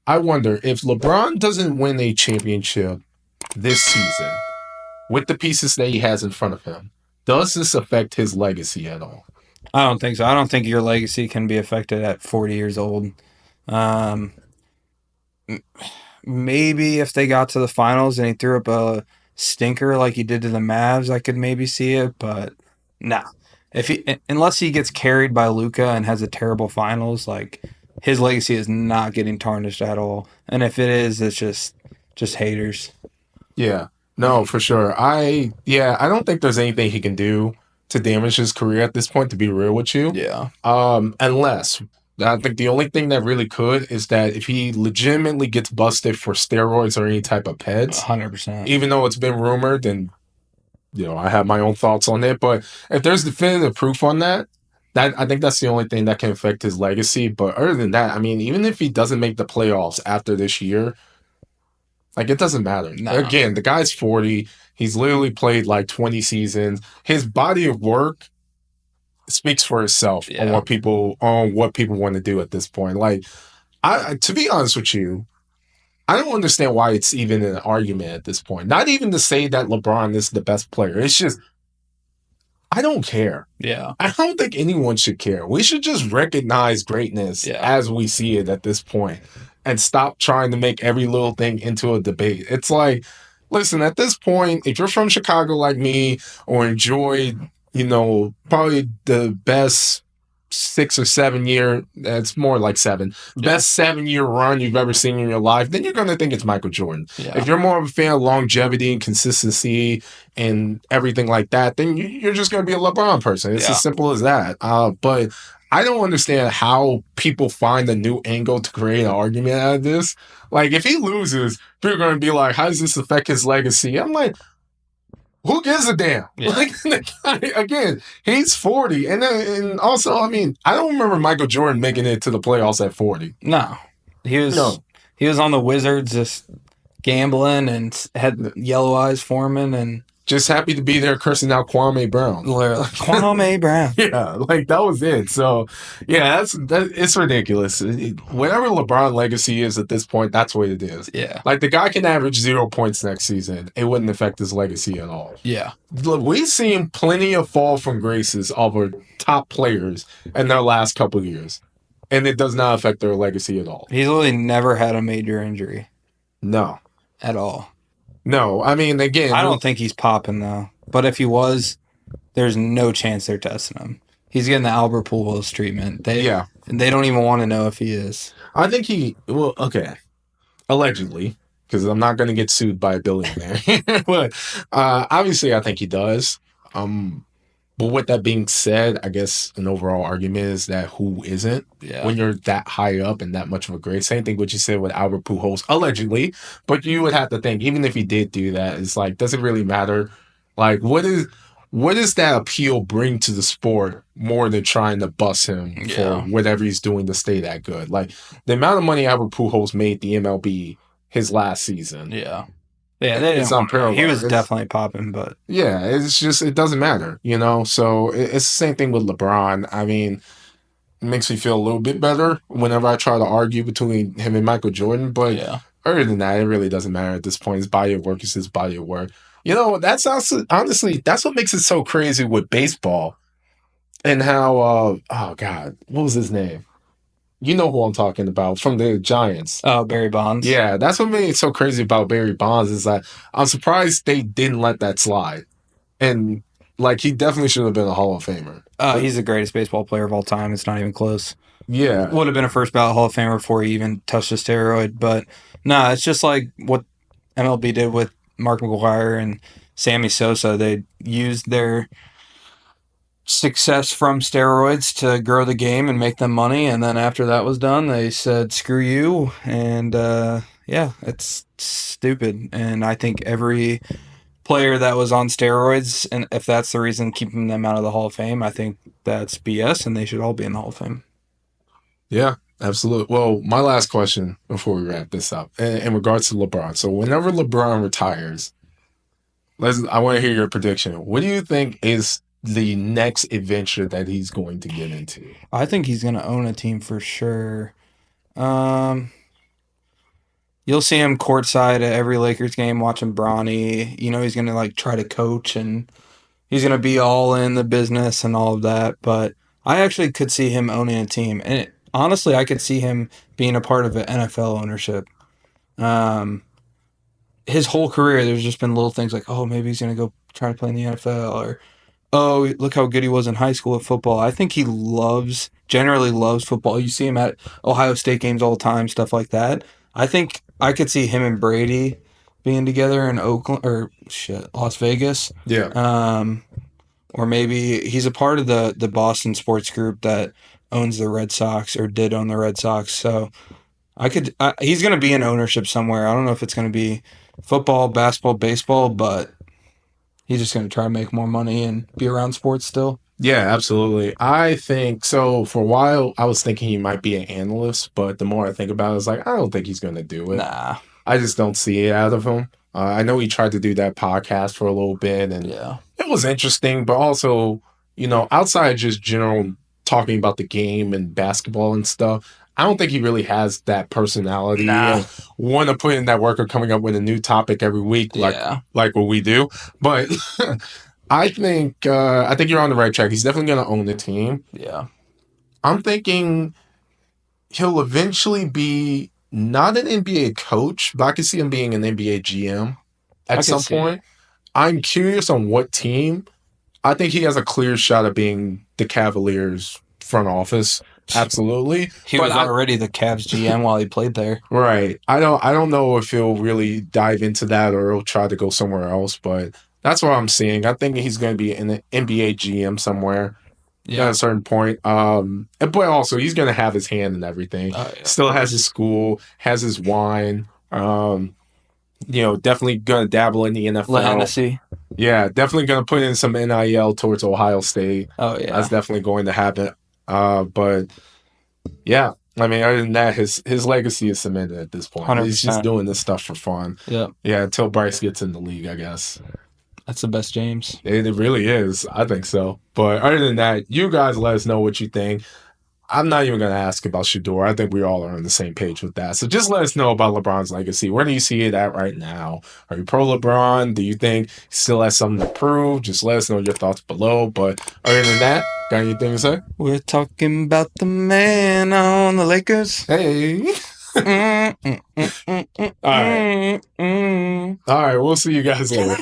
I wonder if LeBron doesn't win a championship this season with the pieces that he has in front of him, does this affect his legacy at all? I don't think so. I don't think your legacy can be affected at 40 years old. Um, Maybe if they got to the finals and he threw up a stinker like he did to the Mavs, I could maybe see it. But nah, if he unless he gets carried by Luka and has a terrible finals, like his legacy is not getting tarnished at all. And if it is, it's just haters. Yeah, no, for sure. I don't think there's anything he can do to damage his career at this point, to be real with you. Yeah, Unless I think the only thing that really could is that if he legitimately gets busted for steroids or any type of peds, 100%. even though it's been rumored, and I have my own thoughts on it. But if there's definitive proof on that, I think that's the only thing that can affect his legacy. But other than that, I mean, even if he doesn't make the playoffs after this year, like, it doesn't matter. Nah, Again, the guy's 40. He's literally played like 20 seasons. His body of work speaks for itself on yeah, what people want to do at this point. Like, to be honest with you, I don't understand why it's even an argument at this point. Not even to say that LeBron is the best player. It's just I don't care. yeah, I don't think anyone should care. We should just recognize greatness yeah. as we see it at this point and stop trying to make every little thing into a debate. It's like, listen, at this point, if you're from Chicago like me or enjoyed, probably the best 6 or 7 year, it's more like seven, Yeah. best 7 year run you've ever seen in your life, then you're going to think it's Michael Jordan. Yeah. If you're more of a fan of longevity and consistency and everything like that, then you're just going to be a LeBron person. It's as simple as that. But I don't understand how people find a new angle to create an argument out of this. Like, if he loses, people are going to be like, how does this affect his legacy? I'm like, who gives a damn? Yeah. Like, the guy, again, he's 40. And also, I mean, I don't remember Michael Jordan making it to the playoffs at 40. No, he was No. he was on the Wizards just gambling and had yellow eyes forming and Just happy to be there cursing out Kwame Brown. literally Kwame Brown. Yeah, like that was it. So, yeah, it's ridiculous. Whatever LeBron legacy is at this point, that's what it is. Yeah, Like, the guy can average 0 points next season. It wouldn't affect his legacy at all. yeah, Look, we've seen plenty of fall from graces of our top players in their last couple of years, and it does not affect their legacy at all. he's really never had a major injury No. at all. No. I mean, again, I don't think he's popping though. But if he was, there's no chance they're testing him. He's getting the Albert Pujols treatment. They don't even want to know if he is. I think okay. Allegedly, because I'm not going to get sued by a billionaire. But obviously, I think he does. But with that being said, I guess an overall argument is that who isn't when you're that high up and that much of a great. Same thing what you said with Albert Pujols, allegedly. But you would have to think, even if he did do that, it's like, does it really matter? Like, what does that appeal bring to the sport more than trying to bust him for whatever he's doing to stay that good? Like, the amount of money Albert Pujols made the MLB his last season. Yeah, it's unparalleled. He was definitely popping, but yeah, it's just, it doesn't matter, So it's the same thing with LeBron. I mean, it makes me feel a little bit better whenever I try to argue between him and Michael Jordan. But other than that, it really doesn't matter at this point. His body of work is his body of work. That's also, honestly, that's what makes it so crazy with baseball and how, oh God, what was his name? You know who I'm talking about from the Giants. Oh, Barry Bonds. Yeah, that's what made it so crazy about Barry Bonds is that I'm surprised they didn't let that slide. And, like, he definitely should have been a Hall of Famer. He's the greatest baseball player of all time. It's not even close. Yeah. Would have been a first ballot Hall of Famer before he even touched a steroid. But, no, it's just like what MLB did with Mark McGwire and Sammy Sosa. They used their success from steroids to grow the game and make them money, and then after that was done, they said screw you. And it's stupid. And I think every player that was on steroids, and if that's the reason keeping them out of the Hall of Fame, I think that's BS, and they should all be in the Hall of Fame. Yeah, absolutely. Well, my last question before we wrap this up, in regards to LeBron. So whenever LeBron retires, I want to hear your prediction. What do you think is the next adventure that he's going to get into? I think he's going to own a team for sure. You'll see him courtside at every Lakers game watching Bronny. You know he's gonna like try to coach and he's gonna be all in the business and all of that. But I actually could see him owning a team, and honestly, I could see him being a part of an NFL ownership. Um, his whole career, there's just been little things like, oh, maybe he's gonna go try to play in the NFL, or oh, look how good he was in high school at football. I think he generally loves football. You see him at Ohio State games all the time, stuff like that. I think I could see him and Brady being together in Oakland or shit, Las Vegas. Yeah. Um, or maybe he's a part of the Boston sports group that owns the Red Sox or did own the Red Sox. So he's going to be in ownership somewhere. I don't know if it's going to be football, basketball, baseball, but he's just going to try to make more money and be around sports still. Yeah, absolutely. I think so. For a while, I was thinking he might be an analyst, but the more I think about it, it's like, I don't think he's going to do it. Nah. I just don't see it out of him. I know he tried to do that podcast for a little bit, and Yeah. it was interesting, but also, outside of just general talking about the game and basketball and stuff, I don't think he really has that personality Nah. and want to put in that work of coming up with a new topic every week, Yeah. like what we do. But I think you're on the right track. He's definitely going to own the team. Yeah. I'm thinking he'll eventually be not an NBA coach, but I can see him being an NBA GM I at can some see point. I'm curious on what team. I think he has a clear shot of being the Cavaliers front office. Absolutely. He But was already the Cavs GM while he played there. right. I don't know if he'll really dive into that or he'll try to go somewhere else, but that's what I'm seeing. I think he's going to be in an NBA GM somewhere at a certain point. But also he's going to have his hand in everything. Oh, yeah, Still has his school, has his wine. Definitely going to dabble in the NFL. Hennessy. Yeah, definitely going to put in some NIL towards Ohio State. Oh yeah. That's definitely going to happen. But yeah, I mean, other than that, his legacy is cemented at this point. 100%. He's just doing this stuff for fun. Yeah. Yeah, until Bryce gets in the league, I guess. That's the best James. It really is. I think so. But other than that, you guys let us know what you think. I'm not even going to ask about Shedeur. I think we all are on the same page with that. So just let us know about LeBron's legacy. Where do you see it at right now? Are you pro LeBron? Do you think he still has something to prove? Just let us know your thoughts below. But other than that, got anything to say? We're talking about the man on the Lakers. Hey. All right. All right. We'll see you guys later.